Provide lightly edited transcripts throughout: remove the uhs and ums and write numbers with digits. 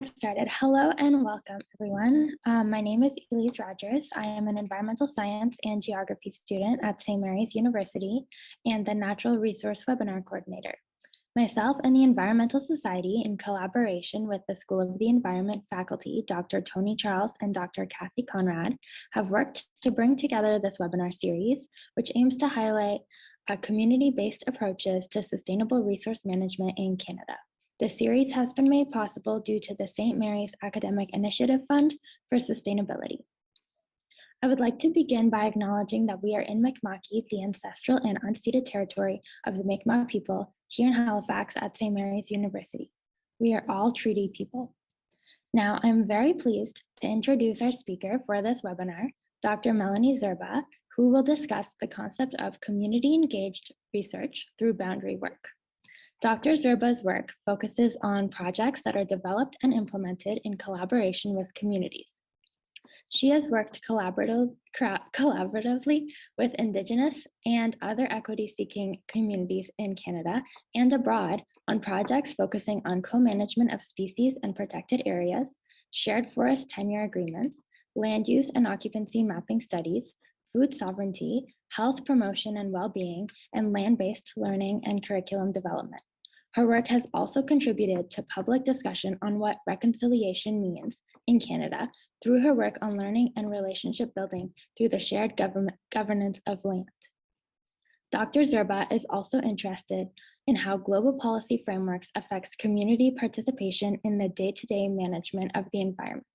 Started. Hello and welcome, everyone. My name is Elise Rogers. I am an environmental science and geography student at St. Mary's University and the Natural Resource Webinar Coordinator. Myself and the Environmental Society, in collaboration with the School of the Environment faculty, Dr. Tony Charles and Dr. Kathy Conrad, have worked to bring together this webinar series, which aims to highlight community-based approaches to sustainable resource management in Canada. This series has been made possible due to the St. Mary's Academic Initiative Fund for Sustainability. I would like to begin by acknowledging that we are in Mi'kma'ki, the ancestral and unceded territory of the Mi'kmaq people here in Halifax at St. Mary's University. We are all treaty people. Now, I'm very pleased to introduce our speaker for this webinar, Dr. Melanie Zurba, who will discuss the concept of community-engaged research through boundary work. Dr. Zurba's work focuses on projects that are developed and implemented in collaboration with communities. She has worked collaboratively with Indigenous and other equity-seeking communities in Canada and abroad on projects focusing on co-management of species and protected areas, shared forest tenure agreements, land use and occupancy mapping studies, food sovereignty, health promotion and well-being, and land-based learning and curriculum development. Her work has also contributed to public discussion on what reconciliation means in Canada through her work on learning and relationship building through the shared governance of land. Dr. Zurba is also interested in how global policy frameworks affects community participation in the day-to-day management of the environment.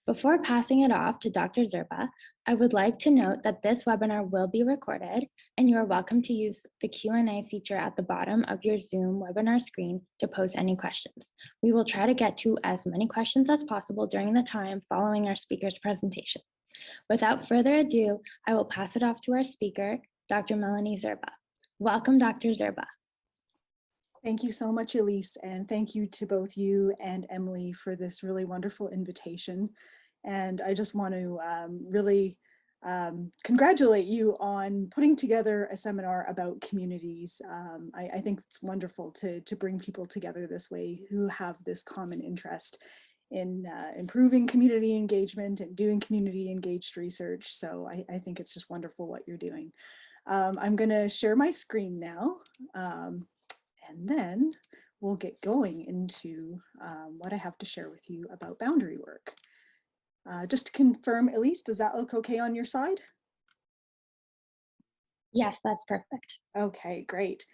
Before passing it off to Dr. Zurba, I would like to note that this webinar will be recorded and you are welcome to use the Q&A feature at the bottom of your Zoom webinar screen to pose any questions. We will try to get to as many questions as possible during the time following our speaker's presentation. Without further ado, I will pass it off to our speaker, Dr. Melanie Zurba. Welcome, Dr. Zurba. Thank you so much, Elise, and thank you to both you and Emily for this really wonderful invitation. And I just want to really congratulate you on putting together a seminar about communities. I think it's wonderful to bring people together this way who have this common interest in improving community engagement and doing community engaged research. So I think it's just wonderful what you're doing. I'm going to share my screen now. And then we'll get going into what I have to share with you about boundary work. Just to confirm, Elise, does that look okay on your side? Yes, that's perfect. Okay, great.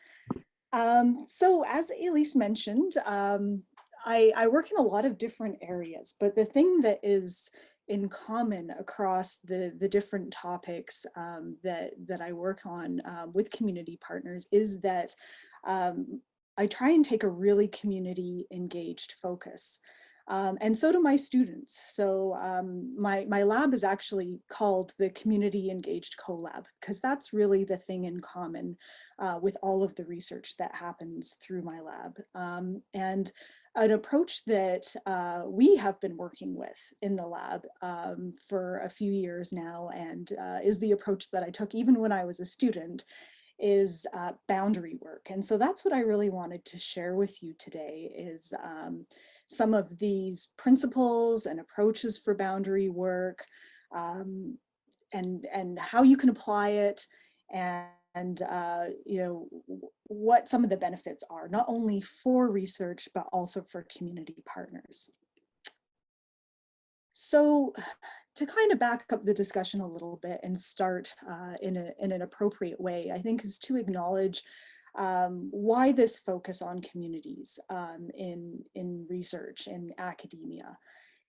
So as Elise mentioned, I work in a lot of different areas, but the thing that is in common across the different topics that I work on with community partners is that I try and take a really community engaged focus. And so do my students. So my lab is actually called the Community-Engaged CoLab, because that's really the thing in common with all of the research that happens through my lab. And an approach that we have been working with in the lab for a few years now, and is the approach that I took even when I was a student, is boundary work. And so that's what I really wanted to share with you today is some of these principles and approaches for boundary work and how you can apply it, and you know, what some of the benefits are, not only for research, but also for community partners. So to kind of back up the discussion a little bit and start in an appropriate way, I think is to acknowledge why this focus on communities in research and academia.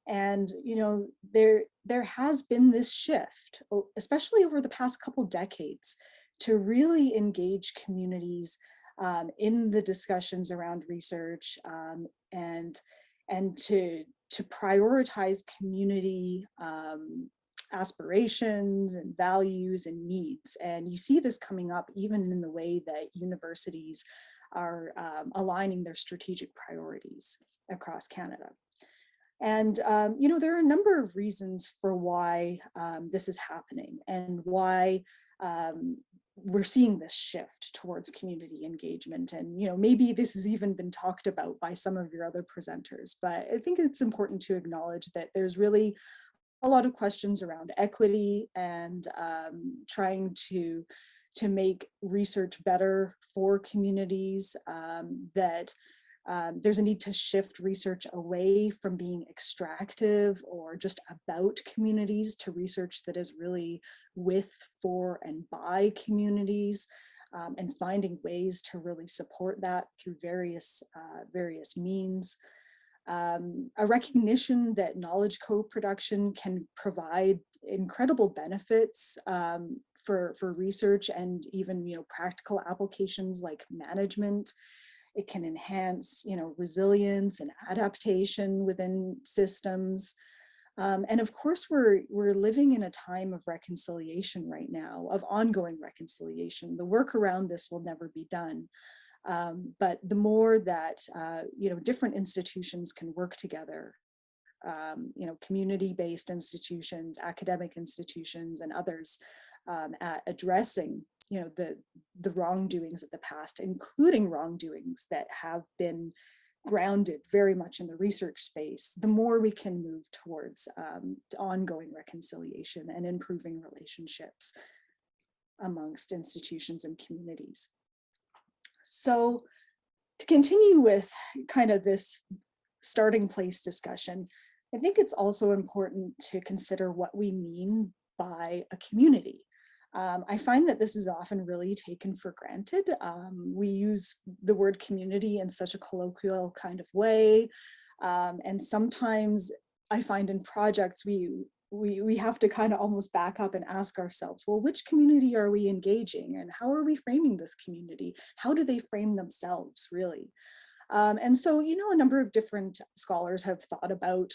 And you know, there has been this shift, especially over the past couple decades, to really engage communities in the discussions around research and to prioritize community aspirations and values and needs. And you see this coming up even in the way that universities are aligning their strategic priorities across Canada. And you know, there are a number of reasons for why this is happening and why we're seeing this shift towards community engagement. And, maybe this has even been talked about by some of your other presenters, but I think it's important to acknowledge that there's really a lot of questions around equity and trying to make research better for communities, that there's a need to shift research away from being extractive or just about communities to research that is really with, for, and by communities, and finding ways to really support that through various means. A recognition that knowledge co-production can provide incredible benefits for research and even practical applications like management. It can enhance resilience and adaptation within systems. And of course, we're living in a time of reconciliation right now, of ongoing reconciliation. The work around this will never be done. But the more that different institutions can work together, community-based institutions, academic institutions, and others, at addressing the wrongdoings of the past, including wrongdoings that have been grounded very much in the research space, the more we can move towards ongoing reconciliation and improving relationships amongst institutions and communities. So to continue with kind of this starting place discussion, I think it's also important to consider what we mean by a community. I find that this is often really taken for granted. We use the word community in such a colloquial kind of way. And sometimes I find in projects, we have to kind of almost back up and ask ourselves, well, which community are we engaging and how are we framing this community? How do they frame themselves, really? And so, a number of different scholars have thought about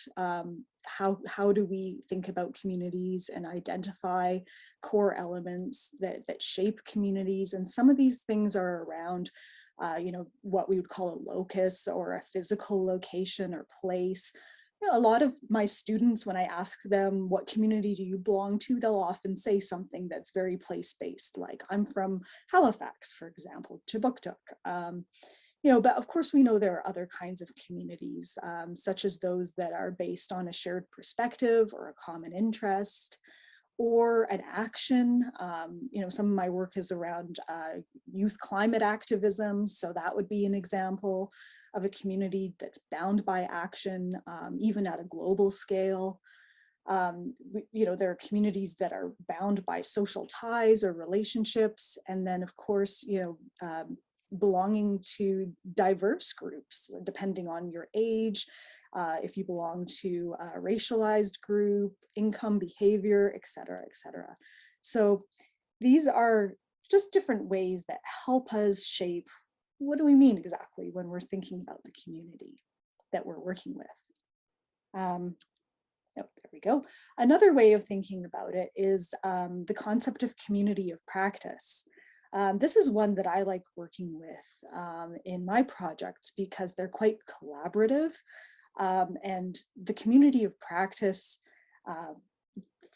how do we think about communities and identify core elements that shape communities. And some of these things are around, what we would call a locus or a physical location or place. A lot of my students, when I ask them, what community do you belong to, they'll often say something that's very place-based, like I'm from Halifax, for example, Chibuktuk. But of course we know there are other kinds of communities, such as those that are based on a shared perspective or a common interest or an action. Some of my work is around youth climate activism, so that would be an example of a community that's bound by action, even at a global scale. There are communities that are bound by social ties or relationships, and then of course, belonging to diverse groups, depending on your age, if you belong to a racialized group, income, behavior, et cetera, et cetera. So these are just different ways that help us shape what do we mean exactly when we're thinking about the community that we're working with. Oh, there we go. Another way of thinking about it is the concept of community of practice. This is one that I like working with in my projects because they're quite collaborative, and the community of practice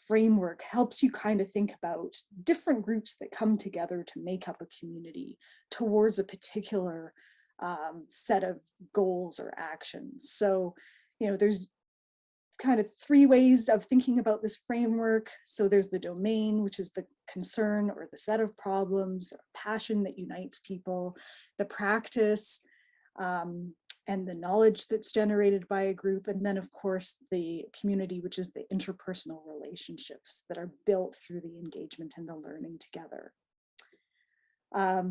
framework helps you kind of think about different groups that come together to make up a community towards a particular set of goals or actions. So, there's kind of three ways of thinking about this framework. So there's the domain, which is the concern or the set of problems, or passion that unites people, the practice, and the knowledge that's generated by a group, and then of course the community, which is the interpersonal relationships that are built through the engagement and the learning together.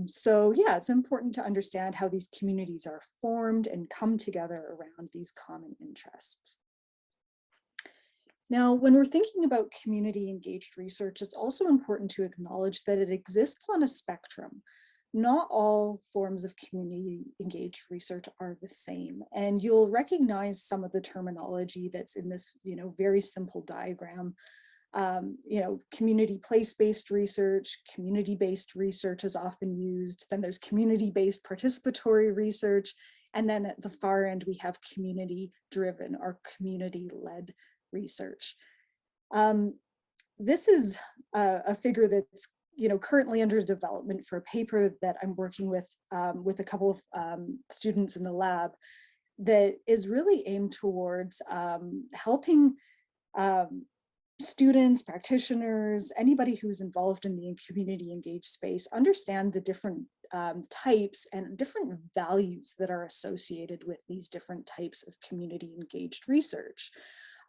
So yeah, it's important to understand how these communities are formed and come together around these common interests. Now, when we're thinking about community engaged research, it's also important to acknowledge that it exists on a spectrum. Not all forms of community engaged research are the same, and you'll recognize some of the terminology that's in this, very simple diagram. Community place-based research, community-based research is often used. Then there's community-based participatory research, and then at the far end we have community-driven or community-led research. This is a figure that's currently under development for a paper that I'm working with a couple of students in the lab that is really aimed towards helping students, practitioners, anybody who's involved in the community engaged space understand the different types and different values that are associated with these different types of community engaged research.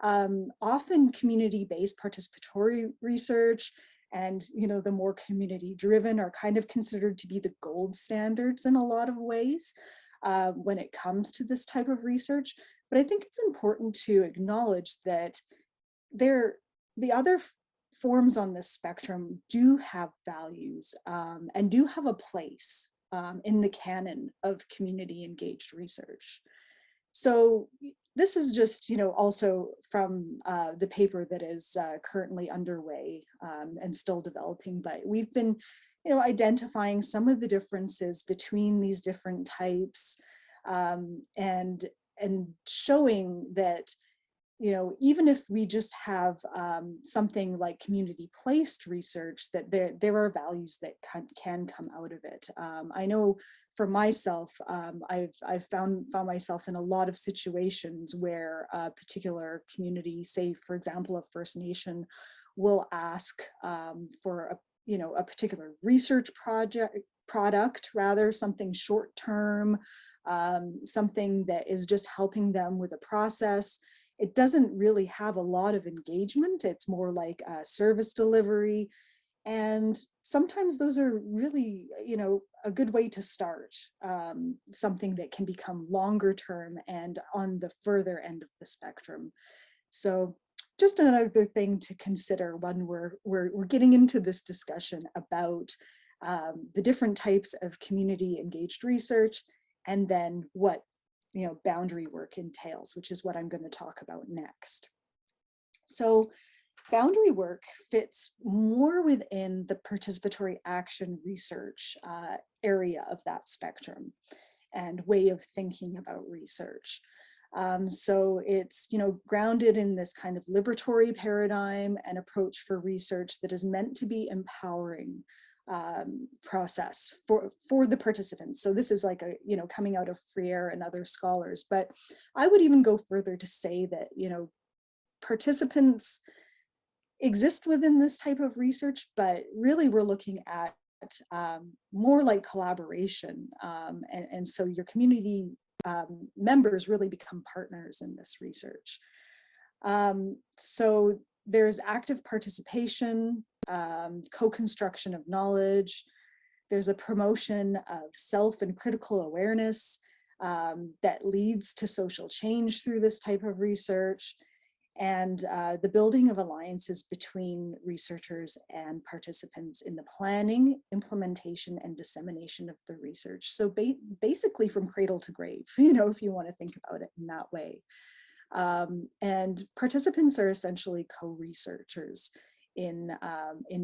Often community-based participatory research and the more community driven are kind of considered to be the gold standards in a lot of ways when it comes to this type of research. But I think it's important to acknowledge that the other forms on this spectrum do have values and do have a place in the canon of community engaged research. So this is just, also from the paper that is currently underway and still developing, but we've been, identifying some of the differences between these different types and showing that, even if we just have something like community-placed research, that there are values that can come out of it. I know for myself, I've found myself in a lot of situations where a particular community, say for example a First Nation, will ask for a particular research product, rather something short-term, something that is just helping them with a process. It doesn't really have a lot of engagement. It's more like a service delivery. And sometimes those are really, a good way to start something that can become longer term and on the further end of the spectrum. So just another thing to consider when we're getting into this discussion about the different types of community engaged research, and then what boundary work entails, which is what I'm going to talk about next. So boundary work fits more within the participatory action research area of that spectrum and way of thinking about research. So it's grounded in this kind of liberatory paradigm and approach for research that is meant to be empowering process for the participants. So this is like coming out of Freire and other scholars, but I would even go further to say that participants exist within this type of research, but really we're looking at more like collaboration, and so your community members really become partners in this research. So there's active participation, co-construction of knowledge. There's a promotion of self and critical awareness that leads to social change through this type of research, and the building of alliances between researchers and participants in the planning, implementation, and dissemination of the research. So basically from cradle to grave, if you want to think about it in that way. And participants are essentially co-researchers in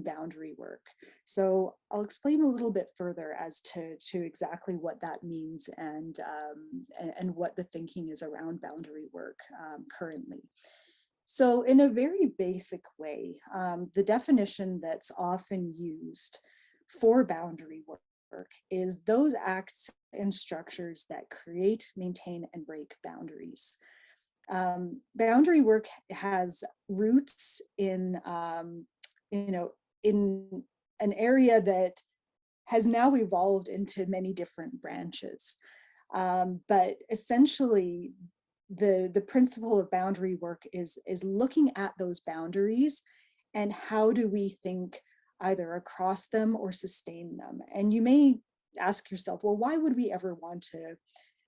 boundary work. So I'll explain a little bit further as to exactly what that means and what the thinking is around boundary work currently. So in a very basic way, the definition that's often used for boundary work is those acts and structures that create, maintain, and break boundaries. Boundary work has roots in, in an area that has now evolved into many different branches. But essentially, the principle of boundary work is looking at those boundaries and how do we think either across them or sustain them. And you may ask yourself, well, why would we ever want to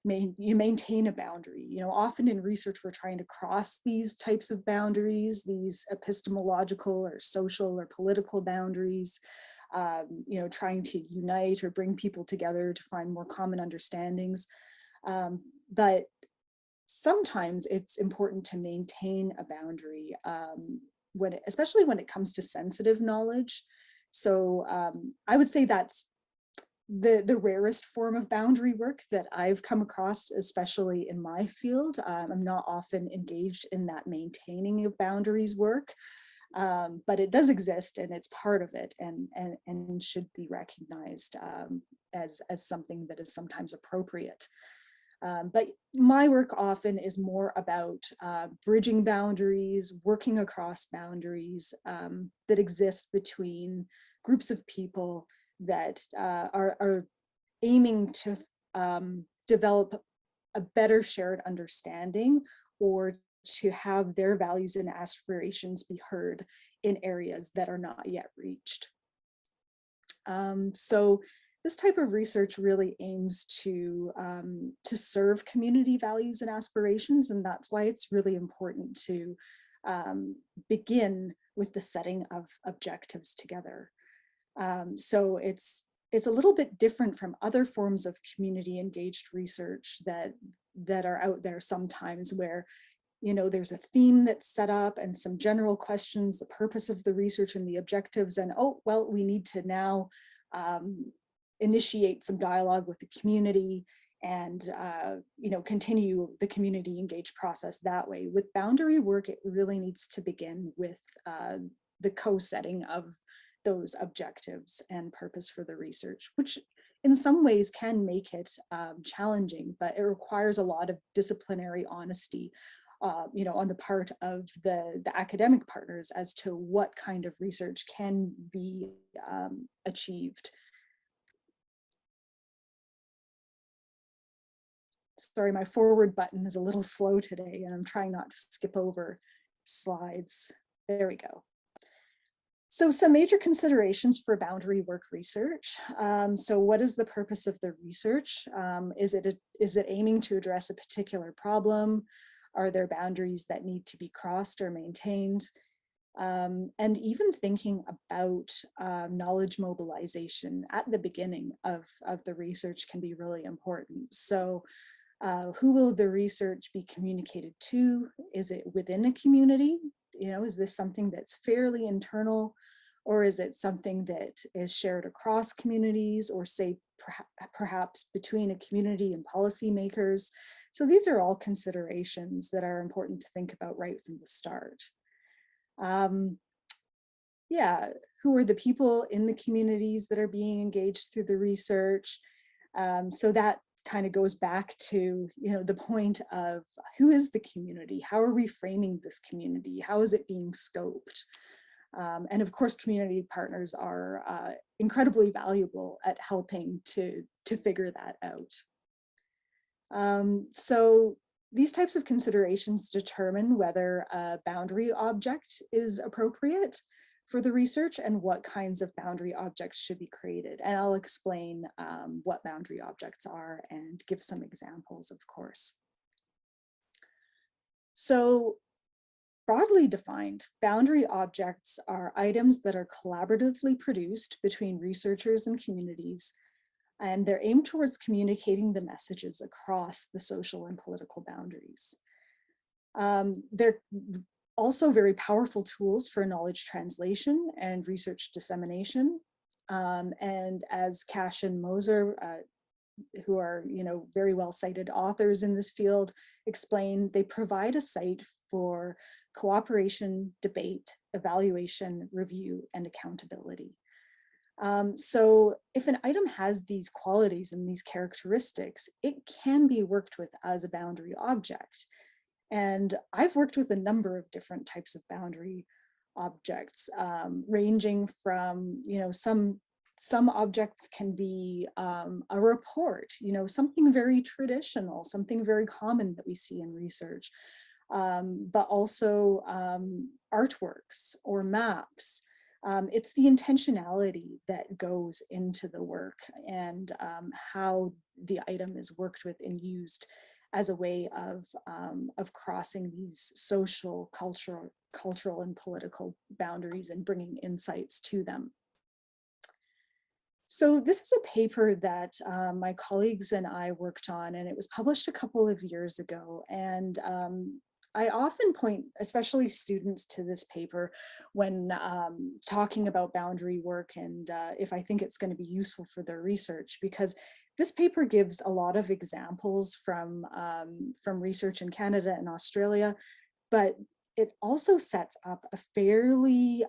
maintain a boundary? Often in research, we're trying to cross these types of boundaries, these epistemological or social or political boundaries, trying to unite or bring people together to find more common understandings. But sometimes it's important to maintain a boundary, especially when it comes to sensitive knowledge. So I would say that's the rarest form of boundary work that I've come across, especially in my field. I'm not often engaged in that maintaining of boundaries work. But it does exist and it's part of it, and should be recognized as something that is sometimes appropriate. But my work often is more about bridging boundaries, working across boundaries that exist between groups of people that are aiming to develop a better shared understanding, or to have their values and aspirations be heard in areas that are not yet reached. So this type of research really aims to serve community values and aspirations, and that's why it's really important to begin with the setting of objectives together. So it's a little bit different from other forms of community engaged research that are out there sometimes, where there's a theme that's set up and some general questions, the purpose of the research and the objectives, and oh, well, we need to now initiate some dialogue with the community and continue the community engaged process that way. With boundary work, it really needs to begin with the co-setting of those objectives and purpose for the research, which in some ways can make it challenging, but it requires a lot of disciplinary honesty on the part of the academic partners as to what kind of research can be achieved. Sorry, my forward button is a little slow today, and I'm trying not to skip over slides. There we go. So some major considerations for boundary work research. So what is the purpose of the research? Is it aiming to address a particular problem? Are there boundaries that need to be crossed or maintained? And even thinking about knowledge mobilization at the beginning of the research can be really important. So who will the research be communicated to? Is it within a community? Is this something that's fairly internal, or is it something that is shared across communities, or say perhaps between a community and policymakers? So these are all considerations that are important to think about right from the start. Yeah, who are the people in the communities that are being engaged through the research? So that kind of goes back to the point of who is the community? How are we framing this community? How is it being scoped? And of course, community partners are incredibly valuable at helping to figure that out. So these types of considerations determine whether a boundary object is appropriate for the research and what kinds of boundary objects should be created. And I'll explain what boundary objects are and give some examples, of course. So broadly defined, boundary objects are items that are collaboratively produced between researchers and communities, and they're aimed towards communicating the messages across the social and political boundaries. They're also very powerful tools for knowledge translation and research dissemination. And as Cash and Moser, who are very well cited authors in this field, explain, they provide a site for cooperation, debate, evaluation, review, and accountability. So if an item has these qualities and these characteristics, it can be worked with as a boundary object. And I've worked with a number of different types of boundary objects, ranging from, some objects can be a report, something very traditional, something very common that we see in research, but also artworks or maps. It's the intentionality that goes into the work and how the item is worked with and used as a way of crossing these social, cultural, and political boundaries and bringing insights to them. So this is a paper that my colleagues and I worked on, and it was published a couple of years ago. And I often point, especially students, to this paper when talking about boundary work and if I think it's going to be useful for their research, because this paper gives a lot of examples from research in Canada and Australia, but it also sets up a fairly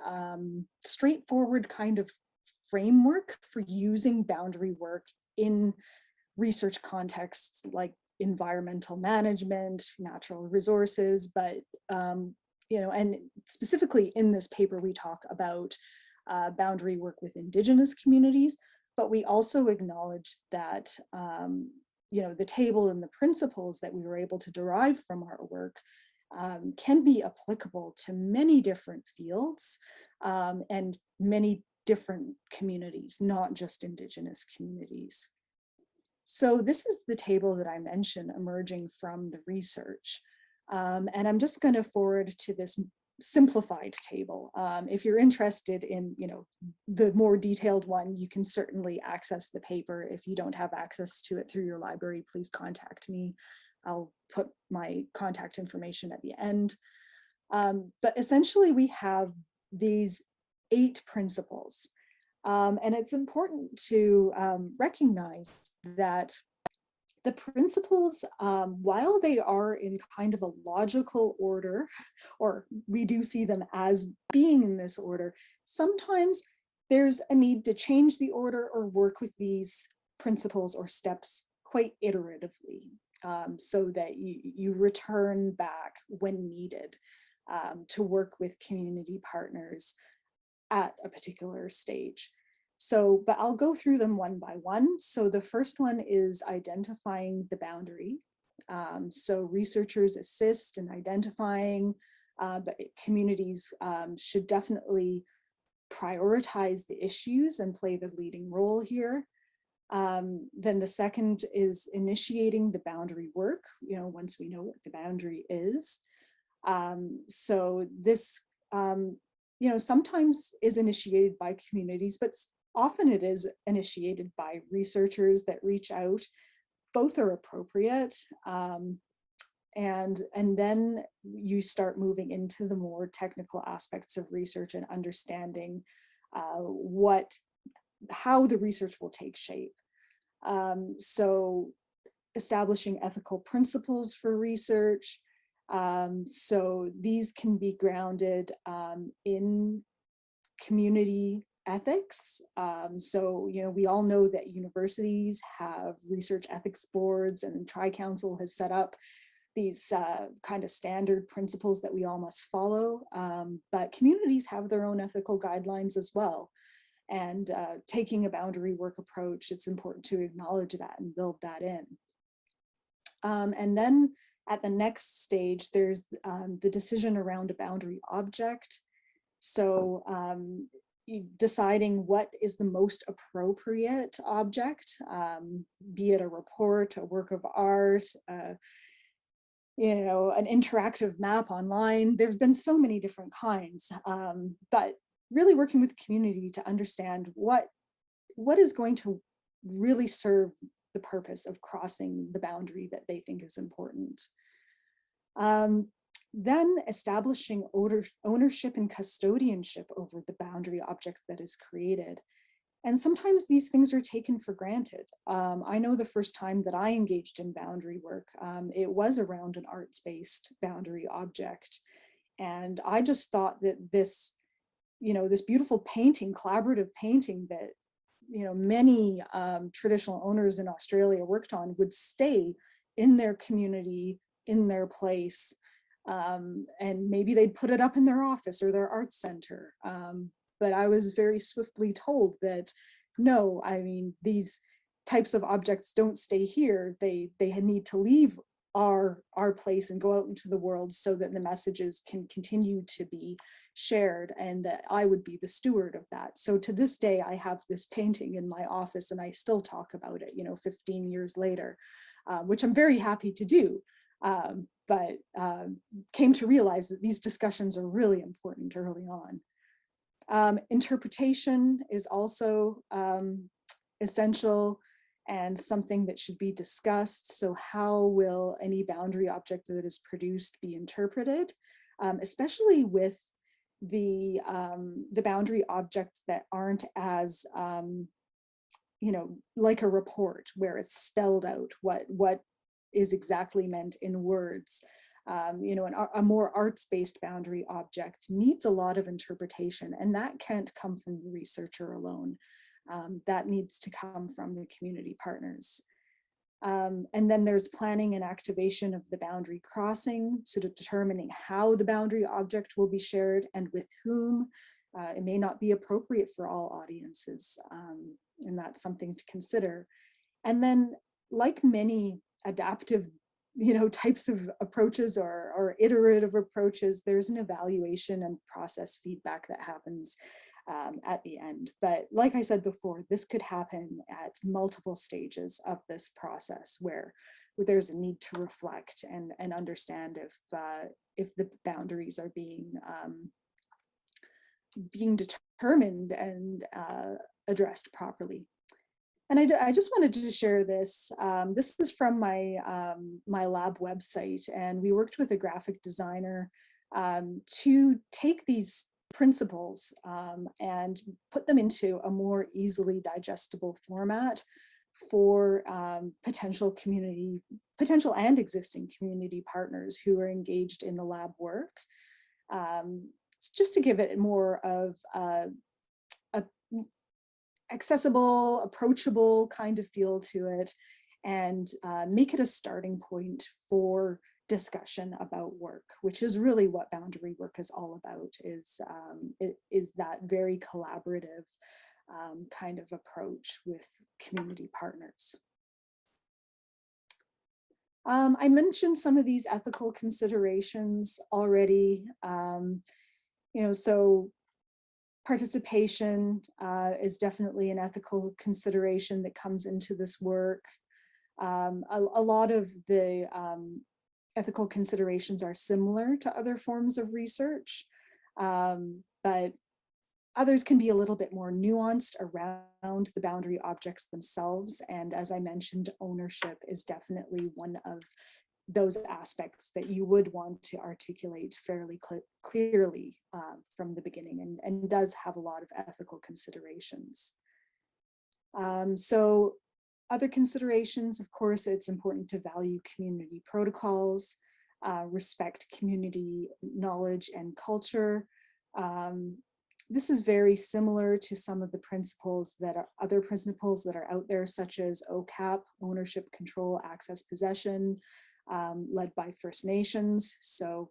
straightforward kind of framework for using boundary work in research contexts like environmental management, natural resources, but and specifically in this paper, we talk about boundary work with Indigenous communities, but we also acknowledge that the table and the principles that we were able to derive from our work can be applicable to many different fields and many different communities, not just Indigenous communities. So this is the table that I mentioned emerging from the research. And I'm just going to forward to this simplified table. If you're interested in, the more detailed one, you can certainly access the paper. If you don't have access to it through your library, please contact me. I'll put my contact information at the end. But essentially we have these 8 principles. And it's important to recognize that the principles, while they are in kind of a logical order, or we do see them as being in this order, sometimes there's a need to change the order or work with these principles or steps quite iteratively, so that you return back when needed to work with community partners at a particular stage. So, but I'll go through them one by one. So the first one is identifying the boundary. So researchers assist in identifying, but communities should definitely prioritize the issues and play the leading role here. Then the second is initiating the boundary work, once we know what the boundary is. So this, sometimes is initiated by communities, but often it is initiated by researchers that reach out. Both are appropriate. And then you start moving into the more technical aspects of research and understanding how the research will take shape. So establishing ethical principles for research. So these can be grounded in community ethics. So, we all know that universities have research ethics boards, and Tri-Council has set up these kind of standard principles that we all must follow. But communities have their own ethical guidelines as well. And taking a boundary work approach, it's important to acknowledge that and build that in. And then at the next stage, there's the decision around a boundary object. So deciding what is the most appropriate object, be it a report, a work of art, an interactive map online. There's been so many different kinds, but really working with the community to understand what is going to really serve the purpose of crossing the boundary that they think is important. Then establishing ownership and custodianship over the boundary object that is created. And sometimes these things are taken for granted. I know the first time that I engaged in boundary work, it was around an arts-based boundary object. And I just thought that this beautiful painting, collaborative painting that, many traditional owners in Australia worked on would stay in their community, in their place. And maybe they'd put it up in their office or their arts center. But I was very swiftly told that, no, these types of objects don't stay here. They need to leave our place and go out into the world so that the messages can continue to be shared, and that I would be the steward of that. So to this day, I have this painting in my office and I still talk about it, 15 years later, which I'm very happy to do. But came to realize that these discussions are really important early on. Interpretation is also essential and something that should be discussed. So how will any boundary object that is produced be interpreted, especially with the boundary objects that aren't as, like a report where it's spelled out what is exactly meant in words. You know, a more arts-based boundary object needs a lot of interpretation, and that can't come from the researcher alone. That needs to come from the community partners. And then there's planning and activation of the boundary crossing, sort of determining how the boundary object will be shared and with whom. It may not be appropriate for all audiences, and that's something to consider. And then, like many adaptive, you know, types of approaches or iterative approaches, there's an evaluation and process feedback that happens at the end. But like I said before, this could happen at multiple stages of this process where there's a need to reflect and understand if the boundaries are being determined and addressed properly. And I just wanted to share this. This is from my, my lab website, and we worked with a graphic designer to take these principles and put them into a more easily digestible format for potential and existing community partners who are engaged in the lab work. Just to give it more of a accessible, approachable kind of feel to it, and make it a starting point for discussion about work, which is really what boundary work is all about, is that very collaborative kind of approach with community partners. I mentioned some of these ethical considerations already. You know, so participation is definitely an ethical consideration that comes into this work. A lot of the ethical considerations are similar to other forms of research, but others can be a little bit more nuanced around the boundary objects themselves. And as I mentioned, ownership is definitely one of those aspects that you would want to articulate fairly clearly from the beginning, and does have a lot of ethical considerations. So other considerations, of course, it's important to value community protocols, respect community knowledge and culture. This is very similar to some of the principles that are other principles that are out there, such as OCAP, ownership, control, access, possession, led by First Nations. So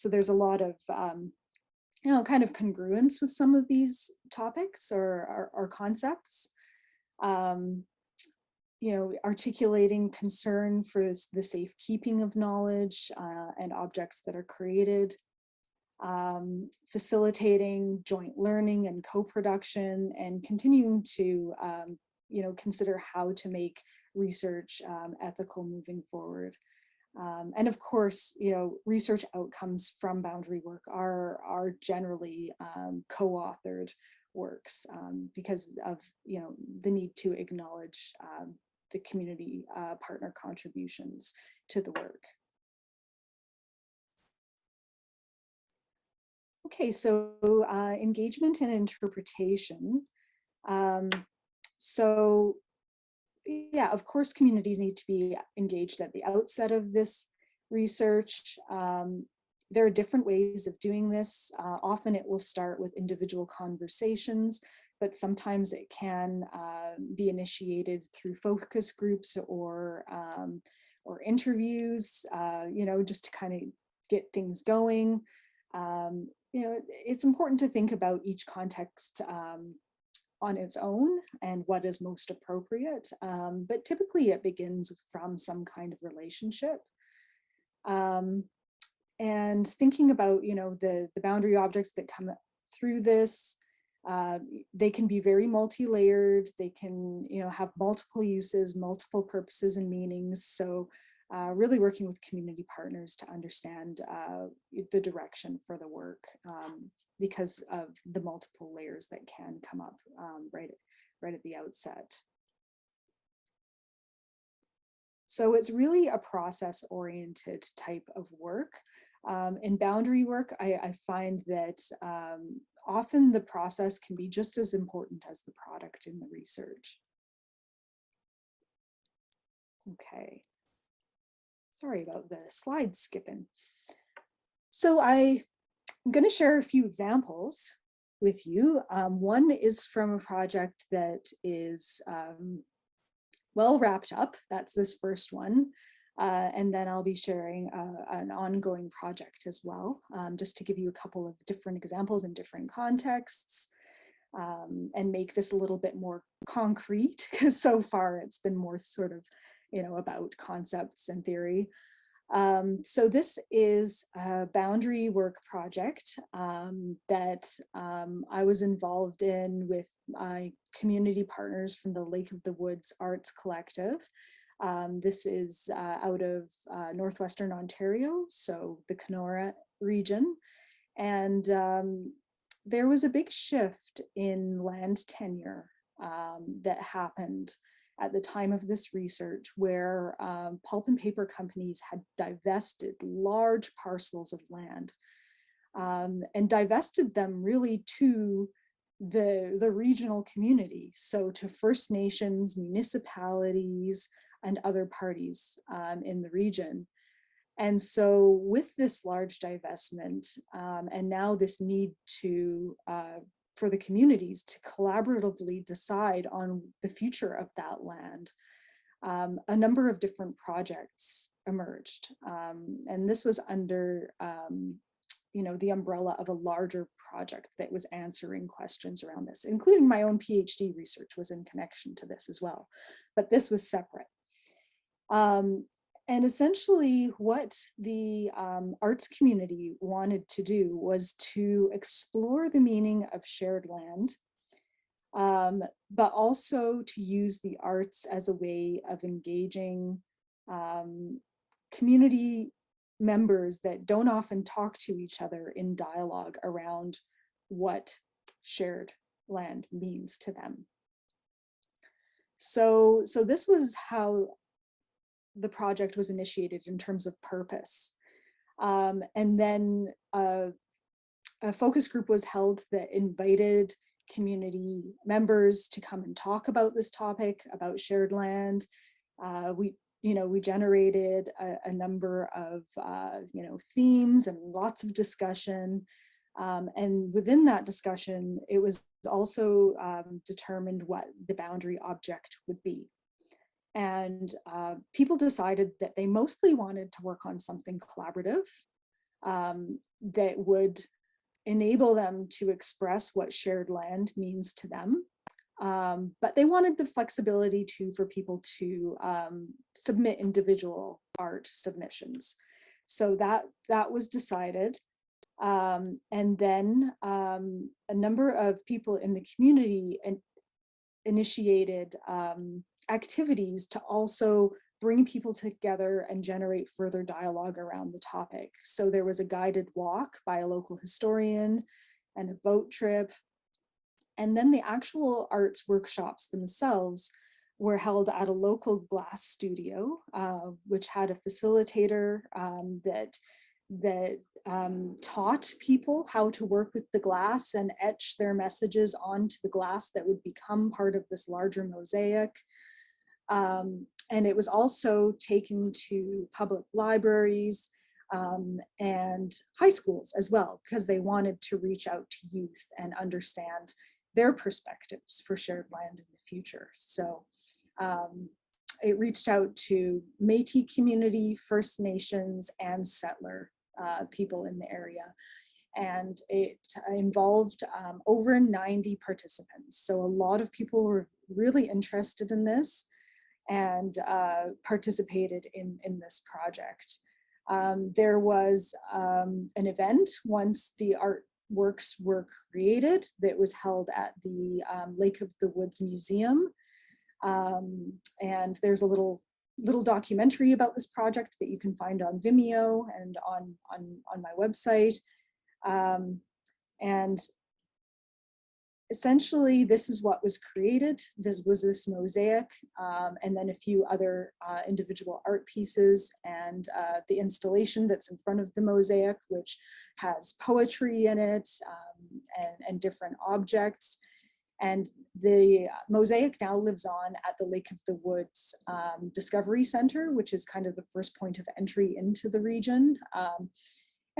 there's a lot of you know, kind of congruence with some of these topics or concepts. You know, articulating concern for the safekeeping of knowledge and objects that are created. Facilitating joint learning and co-production, and continuing to you know, consider how to make research ethical moving forward. And of course, you know, research outcomes from boundary work are generally co-authored works because of, you know, the need to acknowledge the community partner contributions to the work. Okay, so engagement and interpretation. So yeah, of course, communities need to be engaged at the outset of this research. There are different ways of doing this. Often it will start with individual conversations, but sometimes it can be initiated through focus groups or interviews, you know, just to kind of get things going. You know, it's important to think about each context on its own and what is most appropriate, but typically it begins from some kind of relationship. And thinking about, you know, the boundary objects that come through this, they can be very multi-layered. They can, you know, have multiple uses, multiple purposes and meanings. So really working with community partners to understand the direction for the work because of the multiple layers that can come up right at the outset. So it's really a process-oriented type of work. In boundary work, I find that often the process can be just as important as the product in the research. Okay. Sorry about the slide skipping. So I'm going to share a few examples with you. One is from a project that is well wrapped up. That's this first one. And then I'll be sharing an ongoing project as well, just to give you a couple of different examples in different contexts, and make this a little bit more concrete, because so far it's been more sort of, about concepts and theory. So this is a boundary work project that I was involved in with my community partners from the Lake of the Woods Arts Collective. This is out of Northwestern Ontario, so the Kenora region. And there was a big shift in land tenure that happened at the time of this research, where pulp and paper companies had divested large parcels of land and divested them really to the regional community, so to First Nations, municipalities, and other parties in the region. And so with this large divestment, and now this need to for the communities to collaboratively decide on the future of that land, a number of different projects emerged. And this was under the umbrella of a larger project that was answering questions around this, including my own PhD research was in connection to this as well, but this was separate. And essentially what the arts community wanted to do was to explore the meaning of shared land, but also to use the arts as a way of engaging community members that don't often talk to each other in dialogue around what shared land means to them. So this was how the project was initiated in terms of purpose. And then a focus group was held that invited community members to come and talk about this topic, about shared land. We generated a number of themes and lots of discussion. And within that discussion, it was also determined what the boundary object would be. And people decided that they mostly wanted to work on something collaborative that would enable them to express what shared land means to them. But they wanted the flexibility too for people to submit individual art submissions. So that was decided. And then a number of people in the community initiated activities to also bring people together and generate further dialogue around the topic. So there was a guided walk by a local historian and a boat trip. And then the actual arts workshops themselves were held at a local glass studio, which had a facilitator that taught people how to work with the glass and etch their messages onto the glass that would become part of this larger mosaic. And it was also taken to public libraries and high schools as well, because they wanted to reach out to youth and understand their perspectives for shared land in the future. So it reached out to Métis community, First Nations, and settler people in the area. And it involved over 90 participants. So a lot of people were really interested in this and participated in this project. There was an event once the artworks were created that was held at the Lake of the Woods Museum. And there's a little documentary about this project that you can find on Vimeo and on my website. And essentially, this is what was created. This was this mosaic, and then a few other individual art pieces, and the installation that's in front of the mosaic, which has poetry in it and different objects. And the mosaic now lives on at the Lake of the Woods Discovery Center, which is kind of the first point of entry into the region.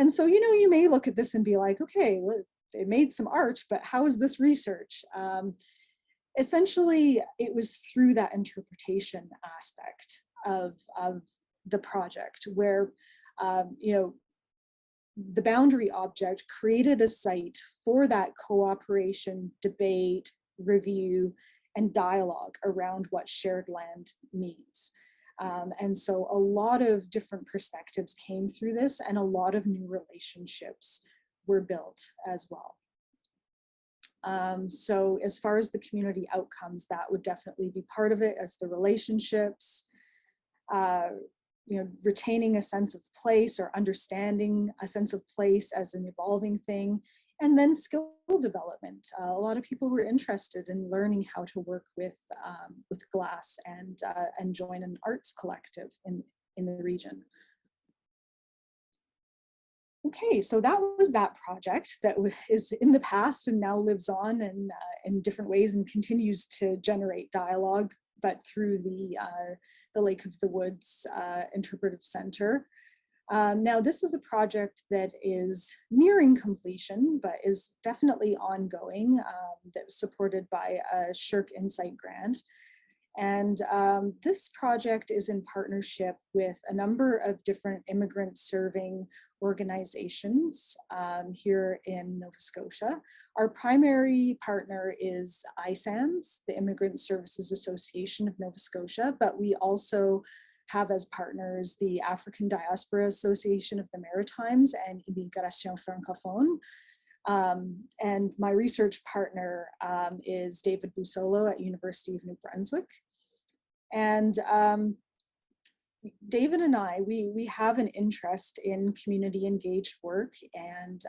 And so, you may look at this and be like, okay, well, they made some art, but how is this research? Essentially, it was through that interpretation aspect of the project where, the boundary object created a site for that cooperation, debate, review, and dialogue around what shared land means. And so a lot of different perspectives came through this, and a lot of new relationships were built as well. So as far as the community outcomes, that would definitely be part of it, as the relationships, retaining a sense of place, or understanding a sense of place as an evolving thing, and then skill development. A lot of people were interested in learning how to work with glass and join an arts collective in the region. Okay, so that was that project that is in the past and now lives on and in different ways and continues to generate dialogue, but through the Lake of the Woods Interpretive Center. Now, this is a project that is nearing completion, but is definitely ongoing, that was supported by a SSHRC Insight grant. And this project is in partnership with a number of different immigrant serving organizations here in Nova Scotia. Our primary partner is ISANS, the Immigrant Services Association of Nova Scotia, but we also have as partners the African Diaspora Association of the Maritimes and Immigration Francophone. And my research partner is David Busolo at University of New Brunswick. And David and I, we have an interest in community engaged work, and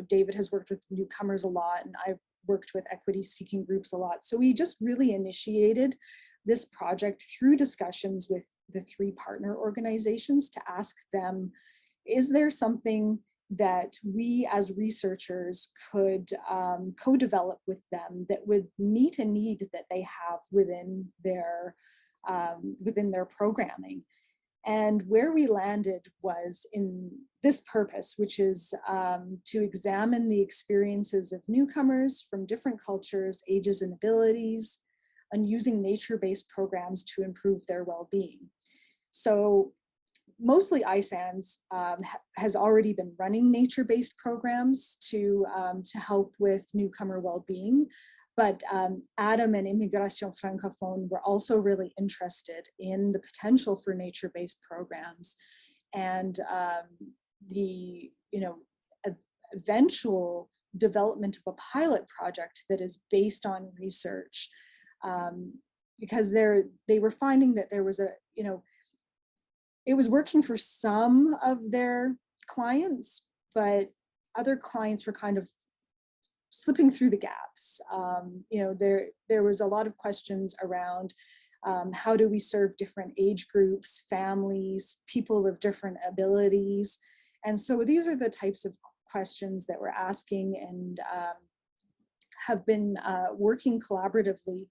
David has worked with newcomers a lot, and I've worked with equity seeking groups a lot. So we just really initiated this project through discussions with the three partner organizations to ask them, is there something that we as researchers could co-develop with them that would meet a need that they have within their programming? And where we landed was in this purpose, which is to examine the experiences of newcomers from different cultures, ages, and abilities, and using nature-based programs to improve their well-being. So mostly ISANS has already been running nature-based programs to help with newcomer well-being. But Adam and Immigration Francophone were also really interested in the potential for nature-based programs, and the eventual development of a pilot project that is based on research, because they were finding that there was it was working for some of their clients, but other clients were kind of slipping through the gaps. There was a lot of questions around how do we serve different age groups, families, people of different abilities. And so these are the types of questions that we're asking, and have been working collaboratively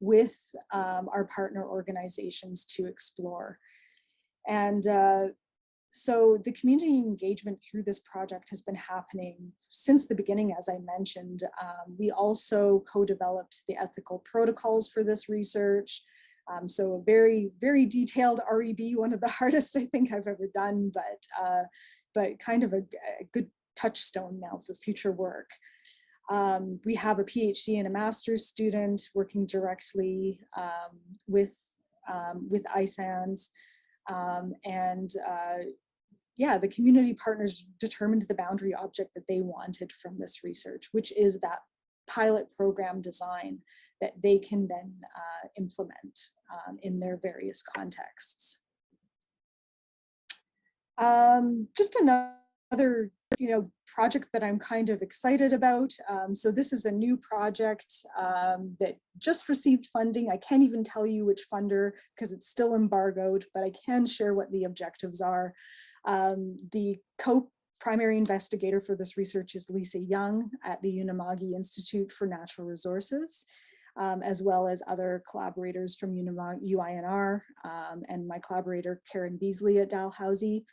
with our partner organizations to explore. And so the community engagement through this project has been happening since the beginning, as I mentioned. We also co-developed the ethical protocols for this research. So a very, very detailed REB, one of the hardest I think I've ever done, but kind of a good touchstone now for future work. We have a PhD and a master's student working directly with ISANS. The community partners determined the boundary object that they wanted from this research, which is that pilot program design that they can then implement in their various contexts. Just another project that I'm kind of excited about. So this is a new project that just received funding. I can't even tell you which funder because it's still embargoed, but I can share what the objectives are. The co-primary investigator for this research is Lisa Young at the Unama'ki Institute for Natural Resources, as well as other collaborators from UINR and my collaborator Karen Beasley at Dalhousie.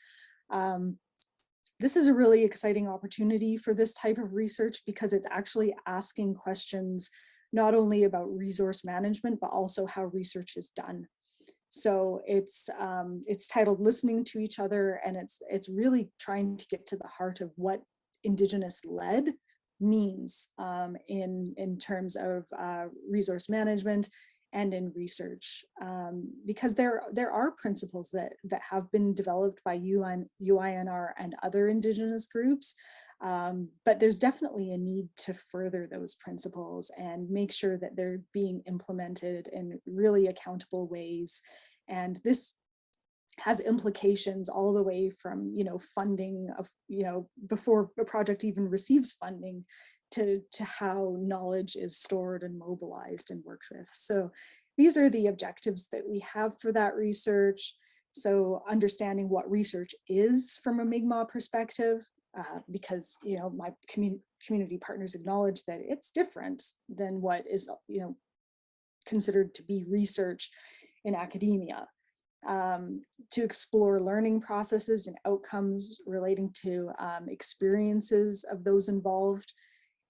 This is a really exciting opportunity for this type of research because it's actually asking questions not only about resource management, but also how research is done. So it's titled Listening to Each Other, and it's really trying to get to the heart of what Indigenous-led means in terms of resource management and in research, because there are principles that have been developed by UINR and other Indigenous groups, but there's definitely a need to further those principles and make sure that they're being implemented in really accountable ways. And this has implications all the way from, funding of, before a project even receives funding, to how knowledge is stored and mobilized and worked with. So these are the objectives that we have for that research. So understanding what research is from a Mi'kmaq perspective, because my community partners acknowledge that it's different than what is considered to be research in academia. To explore learning processes and outcomes relating to experiences of those involved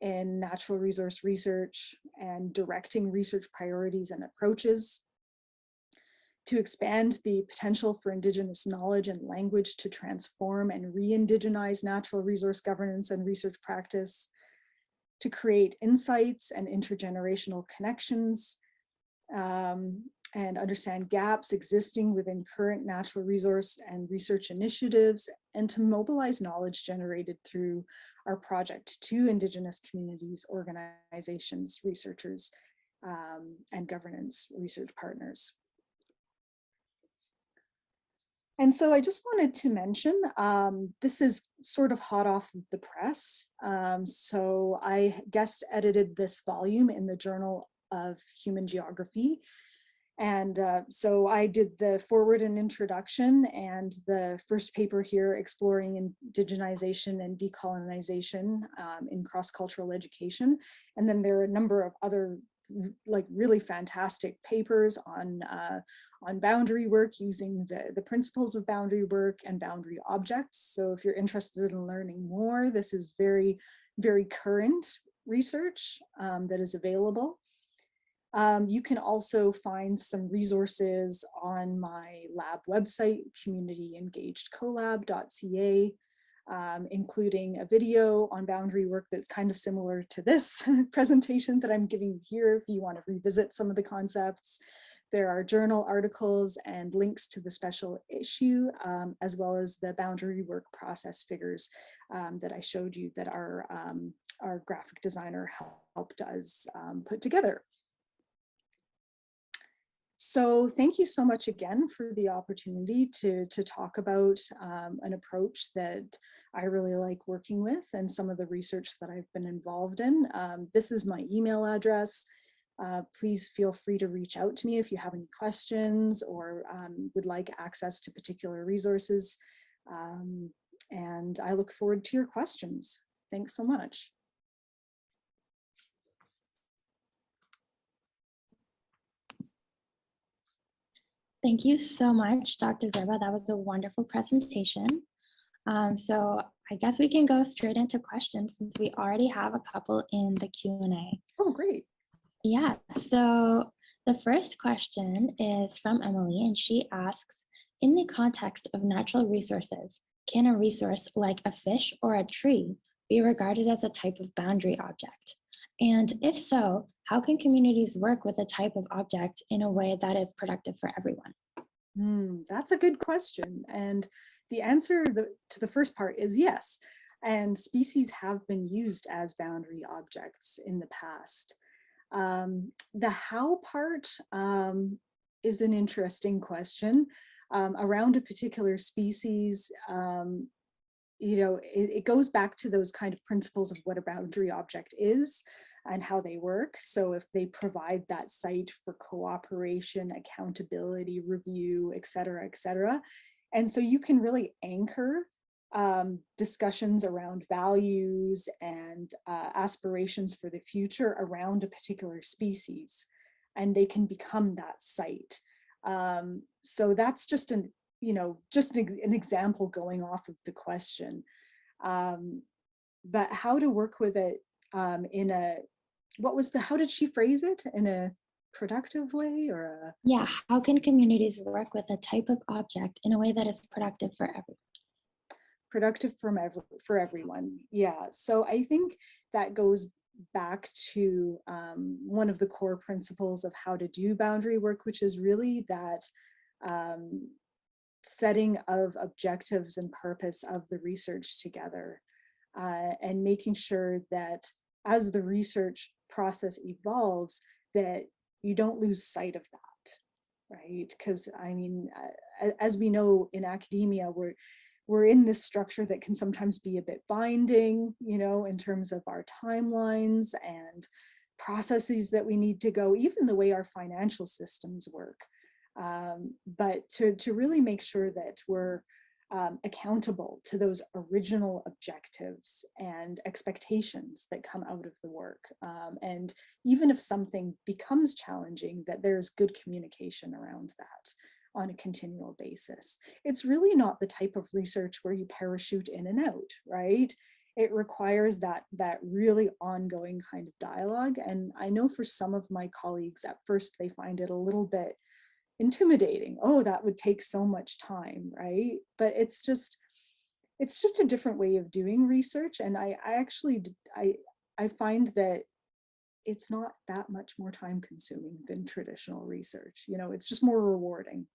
in natural resource research and directing research priorities and approaches. To expand the potential for Indigenous knowledge and language to transform and re-indigenize natural resource governance and research practice. To create insights and intergenerational connections, and understand gaps existing within current natural resource and research initiatives, and to mobilize knowledge generated through our project to Indigenous communities, organizations, researchers, and governance research partners. And so I just wanted to mention, this is sort of hot off the press. So I guest edited this volume in the Journal of Human Geography. And so I did the foreword and introduction, and the first paper here exploring indigenization and decolonization in cross-cultural education. And then there are a number of other really fantastic papers on boundary work using the principles of boundary work and boundary objects. So if you're interested in learning more, this is very, very current research that is available. You can also find some resources on my lab website, Community-Engaged CoLab.ca, including a video on boundary work that's kind of similar to this presentation that I'm giving you here if you want to revisit some of the concepts. There are journal articles and links to the special issue, as well as the boundary work process figures that I showed you that our graphic designer helped us put together. So thank you so much again for the opportunity to talk about an approach that I really like working with and some of the research that I've been involved in. This is my email address. Please feel free to reach out to me if you have any questions or would like access to particular resources. And I look forward to your questions. Thanks so much. Thank you so much, Dr. Zurba. That was a wonderful presentation. So I guess we can go straight into questions since we already have a couple in the Q&A. Oh, great. Yeah, so the first question is from Emily, and she asks, in the context of natural resources, can a resource like a fish or a tree be regarded as a type of boundary object? And if so, how can communities work with a type of object in a way that is productive for everyone? That's a good question. And the answer to the first part is yes. And species have been used as boundary objects in the past. The how part is an interesting question. Around a particular species, it goes back to those kind of principles of what a boundary object is and how they work. So if they provide that site for cooperation, accountability, review, et cetera, et cetera. And so you can really anchor discussions around values and aspirations for the future around a particular species, and they can become that site. So that's just an example going off of the question. But how to work with it in a, how did she phrase it? In a productive way or a Yeah, how can communities work with a type of object in a way that is productive for everyone? productive for everyone? Yeah, so I think that goes back to one of the core principles of how to do boundary work, which is really that um, setting of objectives and purpose of the research together, and making sure that as the research process evolves, that you don't lose sight of that, right? Because I mean, as we know in academia, we're in this structure that can sometimes be a bit binding, you know, in terms of our timelines and processes that we need to go, even the way our financial systems work. But to really make sure that we're accountable to those original objectives and expectations that come out of the work. And even if something becomes challenging, that there's good communication around that on a continual basis. It's really not the type of research where you parachute in and out, right? It requires that really ongoing kind of dialogue. And I know for some of my colleagues, at first they find it a little bit intimidating. Oh, that would take so much time, right? But it's just a different way of doing research. And I actually, I find that it's not that much more time consuming than traditional research. You know, it's just more rewarding.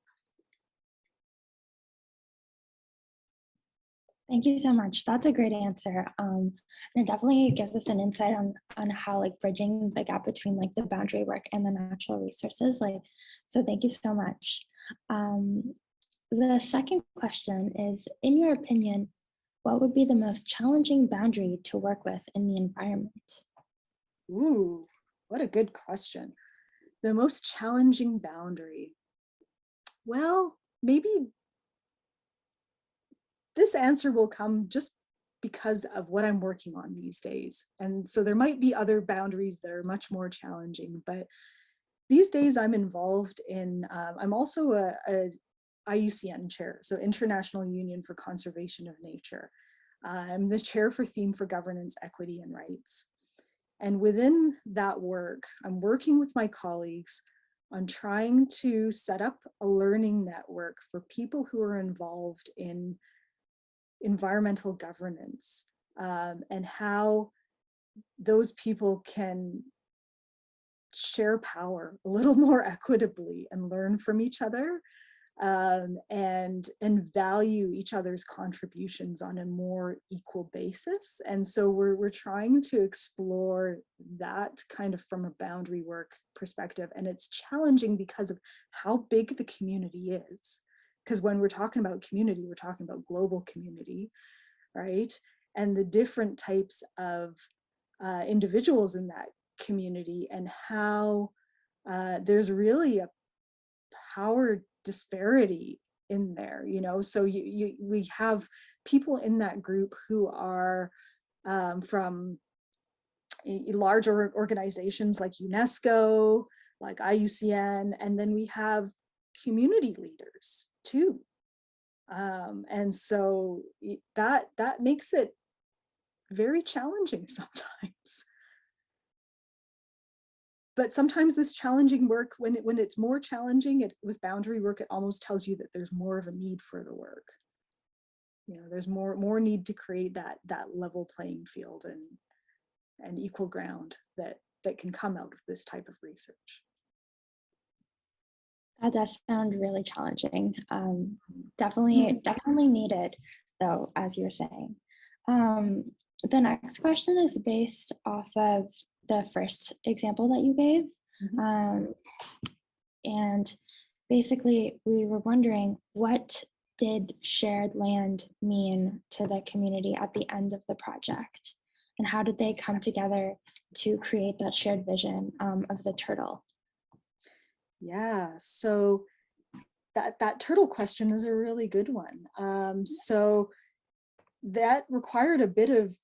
Thank you so much. That's a great answer. And it definitely gives us an insight on how like bridging the gap between like the boundary work and the natural resources. Like, so thank you so much. The second question is, in your opinion, what would be the most challenging boundary to work with in the environment? Ooh, what a good question. The most challenging boundary. Well, maybe this answer will come just because of what I'm working on these days. And so there might be other boundaries that are much more challenging, but these days I'm involved in, I'm also a IUCN chair, so International Union for Conservation of Nature. I'm the chair for Theme for Governance, Equity, and Rights. And within that work, I'm working with my colleagues on trying to set up a learning network for people who are involved in environmental governance, and how those people can share power a little more equitably and learn from each other, and value each other's contributions on a more equal basis. And so we're trying to explore that kind of from a boundary work perspective. And it's challenging because of how big the community is. Because when we're talking about community, we're talking about global community, right? And the different types of individuals in that community, and how there's really a power disparity in there, you know. So we have people in that group who are from larger organizations like UNESCO, like IUCN, and then we have community leaders too. And so that makes it very challenging sometimes. But sometimes this challenging work, when it's more challenging with boundary work, it almost tells you that there's more of a need for the work. You know, there's more need to create that level playing field and equal ground that can come out of this type of research. That does sound really challenging. Definitely needed, though, as you're saying. The next question is based off of the first example that you gave. And basically, we were wondering, what did shared land mean to the community at the end of the project? And how did they come together to create that shared vision of the turtle? Yeah, so that turtle question is a really good one. So that required a bit of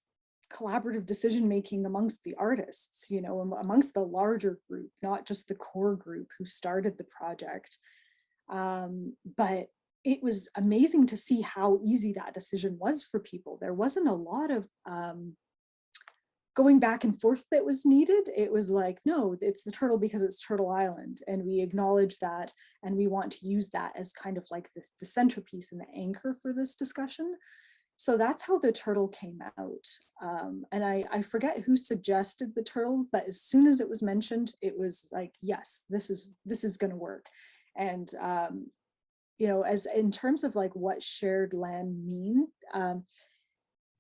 collaborative decision making amongst the artists, you know, amongst the larger group, not just the core group who started the project. But it was amazing to see how easy that decision was for people. There wasn't a lot of going back and forth that was needed. It was like, no, it's the turtle because it's Turtle Island, and we acknowledge that, and we want to use that as kind of like the centerpiece and the anchor for this discussion. So that's how the turtle came out. And I forget who suggested the turtle, but as soon as it was mentioned, it was like, yes, this is going to work. And you know, as in terms of like what shared land mean,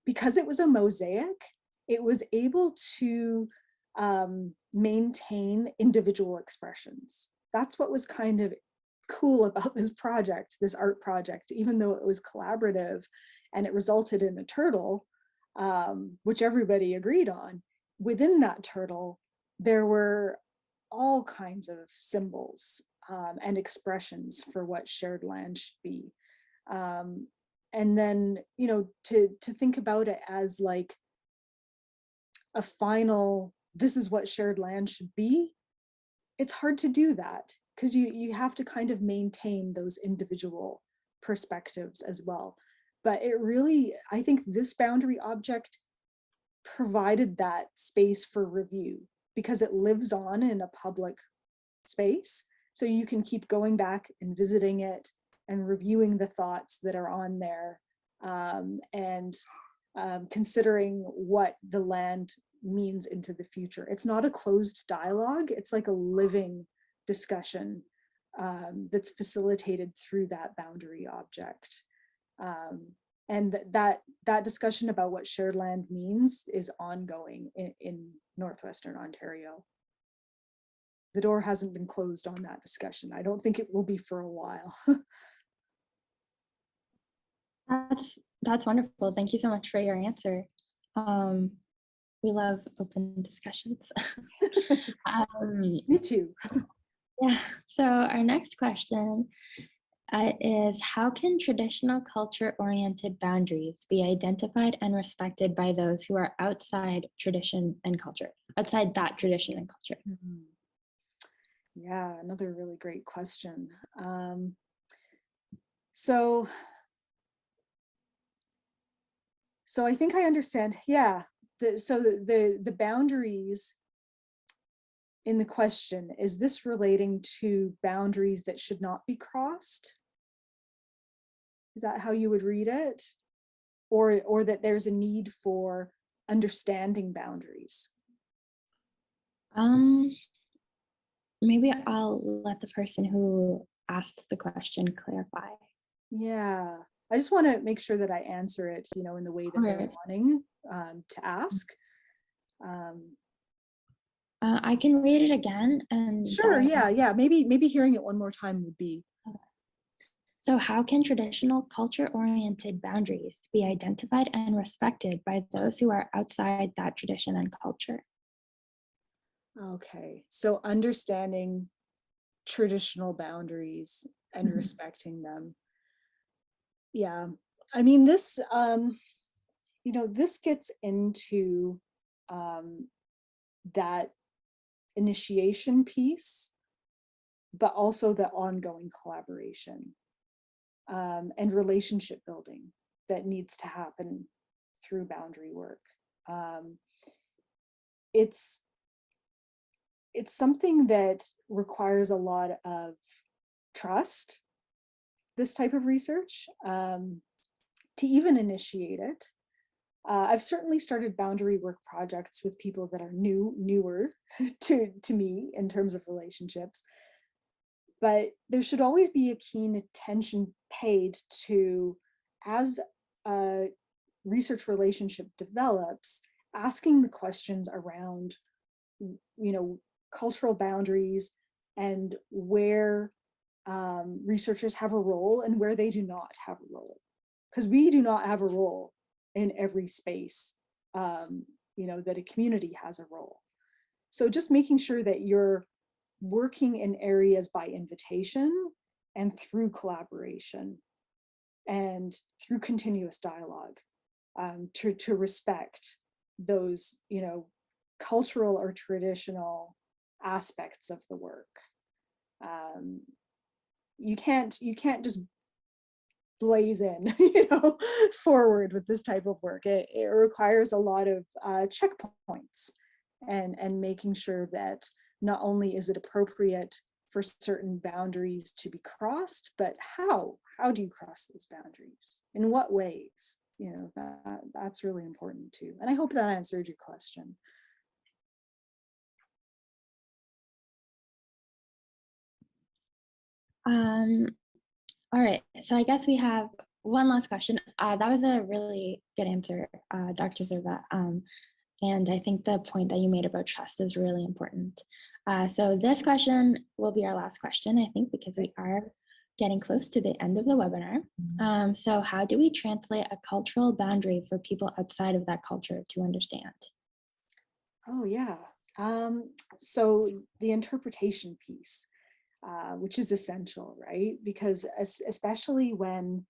because it was a mosaic, it was able to maintain individual expressions. That's what was kind of cool about this project, this art project, even though it was collaborative and it resulted in a turtle, which everybody agreed on. Within that turtle, there were all kinds of symbols and expressions for what shared land should be. And then, you know, to think about it as like a final, this is what shared land should be, it's hard to do that because you have to kind of maintain those individual perspectives as well. But it really, I think this boundary object provided that space for review because it lives on in a public space. So you can keep going back and visiting it and reviewing the thoughts that are on there, and considering what the land means into the future. It's not a closed dialogue, it's like a living discussion that's facilitated through that boundary object. And that discussion about what shared land means is ongoing in Northwestern Ontario. The door hasn't been closed on that discussion. I don't think it will be for a while. That's wonderful. Thank you so much for your answer. We love open discussions. Me too. Yeah, so our next question is, how can traditional culture-oriented boundaries be identified and respected by those who are outside tradition and culture, outside that tradition and culture? Mm-hmm. Yeah, another really great question. So I think I understand. Yeah, the boundaries in the question, is this relating to boundaries that should not be crossed? Is that how you would read it? Or that there's a need for understanding boundaries? Maybe I'll let the person who asked the question clarify. Yeah, I just want to make sure that I answer it, you know, in the way that they're wanting to ask. I can read it again. And sure, yeah. Maybe hearing it one more time would be. So how can traditional culture-oriented boundaries be identified and respected by those who are outside that tradition and culture? Okay, so understanding traditional boundaries and Mhm. respecting them. Yeah, I mean, this, you know, this gets into that initiation piece, but also the ongoing collaboration and relationship building that needs to happen through boundary work. It's something that requires a lot of trust, this type of research, to even initiate it. I've certainly started boundary work projects with people that are newer to me in terms of relationships, but there should always be a keen attention paid to, as a research relationship develops, asking the questions around, you know, cultural boundaries and where researchers have a role and where they do not have a role, because we do not have a role in every space, you know, that a community has a role. So just making sure that you're working in areas by invitation and through collaboration and through continuous dialogue, to respect those, you know, cultural or traditional aspects of the work. You can't just blaze in, forward with this type of work. It requires a lot of checkpoints and making sure that not only is it appropriate for certain boundaries to be crossed, but how do you cross those boundaries? In what ways? That's really important too. And I hope that answered your question. All right, so I guess we have one last question. That was a really good answer, Dr. Zurba. And I think the point that you made about trust is really important. So this question will be our last question, I think, because we are getting close to the end of the webinar. So how do we translate a cultural boundary for people outside of that culture to understand? Oh, yeah. So the interpretation piece, which is essential, right? Because especially when,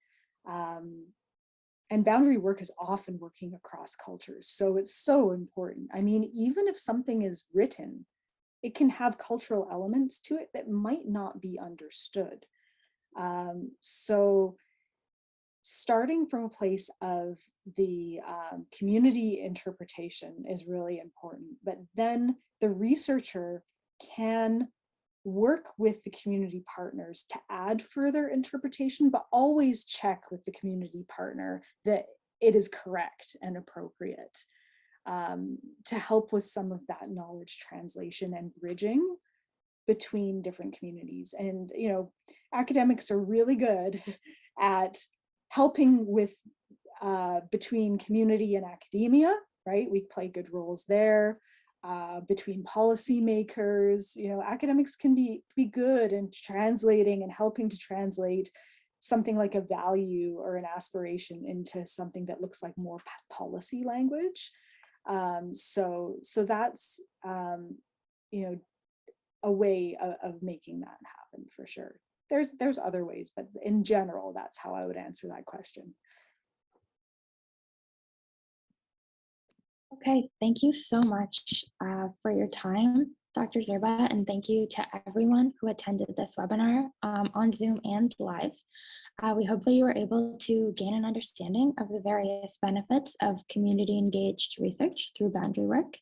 and boundary work is often working across cultures. So it's so important. I mean, even if something is written, it can have cultural elements to it that might not be understood. So starting from a place of the community interpretation is really important, but then the researcher can work with the community partners to add further interpretation, but always check with the community partner that it is correct and appropriate, to help with some of that knowledge translation and bridging between different communities. And academics are really good at helping with between community and academia, right? We play good roles there. Between policymakers, academics can be good in translating and helping to translate something like a value or an aspiration into something that looks like more policy language. So that's a way of making that happen for sure. There's other ways, but in general, that's how I would answer that question. Okay, thank you so much for your time, Dr. Zurba, and thank you to everyone who attended this webinar on Zoom and live. We hope that you were able to gain an understanding of the various benefits of community-engaged research through boundary work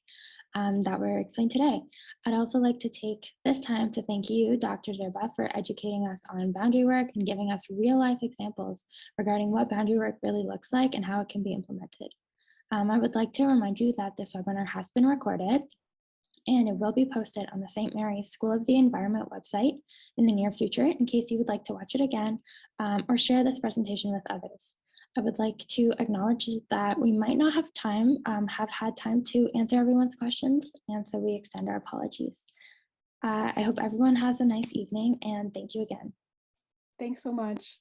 that were explained today. I'd also like to take this time to thank you, Dr. Zurba, for educating us on boundary work and giving us real-life examples regarding what boundary work really looks like and how it can be implemented. I would like to remind you that this webinar has been recorded and it will be posted on the St. Mary's School of the Environment website in the near future in case you would like to watch it again or share this presentation with others. I would like to acknowledge that we might not have had time to answer everyone's questions, and so we extend our apologies. I hope everyone has a nice evening, and thank you again. Thanks so much.